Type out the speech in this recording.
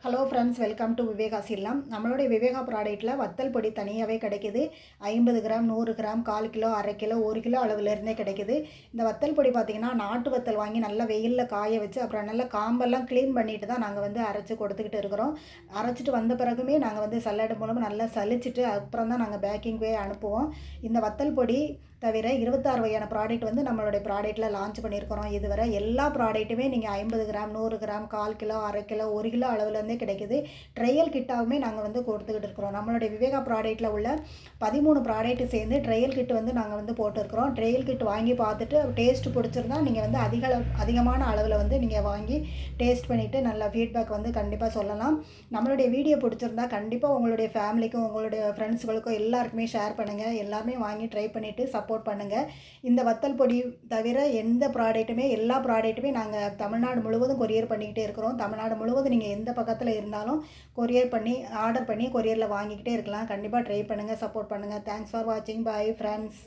Hello friends, welcome to Viveka இல்லம். நம்மளுடைய விவேகா ப்ராடக்ட்டில் வத்தல் பொடி தனியாகவே கிடைக்கிது. 50 gram, 100 gram, 1/4 kilo, 1/2 kilo, 1 kilo அளவுலேருந்தே கிடைக்கிது. இந்த வத்தல் பொடி பார்த்திங்கன்னா, நாட்டு வத்தல் வாங்கி நல்லா வெயிலில் காய வச்சு அப்புறம் நல்லா காம்பெல்லாம் க்ளீன் பண்ணிட்டு தான் நாங்கள் வந்து அரைச்சி கொடுத்துக்கிட்டு இருக்கிறோம். அரைச்சிட்டு வந்த பிறகுமே நாங்கள் வந்து சல்லடை மூலமாக நல்லா சலிச்சிட்டு அப்புறம் தான் நாங்கள் பேக்கிங்கே அனுப்புவோம். இந்த வத்தல் பொடி தவிர 26 வகையான ப்ராடக்ட் வந்து நம்மளுடைய ப்ராடக்ட்டில் லான்ச் பண்ணியிருக்கிறோம். இதுவரை எல்லா ப்ராடக்ட்டுமே நீங்கள் 50 gram, 100 gram, 1/4 kilo, 1/2 kilo, 1 kilo அளவுலேருந்தே கிடைக்கிது. ட்ரையல் கிட்டாகவுமே நாங்கள் வந்து கொடுத்துக்கிட்டு இருக்கிறோம். நம்மளுடைய விவேகா ப்ராடக்ட்டில் உள்ள 13 ப்ராடக்ட் சேர்ந்து ட்ரையல் கிட் வந்து நாங்கள் வந்து போட்டிருக்கிறோம். ட்ரையல் கிட் வாங்கி பார்த்துட்டு டேஸ்ட்டு பிடிச்சிருந்தா நீங்கள் வந்து அதிகமான அளவில் வந்து நீங்கள் வாங்கி டேஸ்ட் பண்ணிவிட்டு நல்ல ஃபீட்பேக் வந்து கண்டிப்பாக சொல்லலாம். நம்மளுடைய வீடியோ பிடிச்சிருந்தா கண்டிப்பாக உங்களுடைய ஃபேமிலிக்கும் உங்களுடைய ஃப்ரெண்ட்ஸுகளுக்கும் எல்லாருக்குமே ஷேர் பண்ணுங்கள். எல்லாருமே வாங்கி ட்ரை பண்ணிவிட்டு சப்போர்ட் பண்ணுங்கள். இந்த வத்தல் பொடி தவிர எந்த ப்ராடக்ட்டுமே எல்லா ப்ராடக்ட்டுமே நாங்கள் தமிழ்நாடு முழுவதும் கொரியர் பண்ணிக்கிட்டே இருக்கிறோம். தமிழ்நாடு முழுவதும் நீங்கள் எந்த பக்கத்தில் இருந்தாலும் கொரியர் பண்ணி ஆர்டர் பண்ணி கொரியரில் வாங்கிக்கிட்டே இருக்கலாம். கண்டிப்பாக ட்ரை பண்ணுங்கள், சப்போர்ட் பண்ணுங்கள். தேங்க்ஸ் ஃபார் வாட்சிங். Bye friends.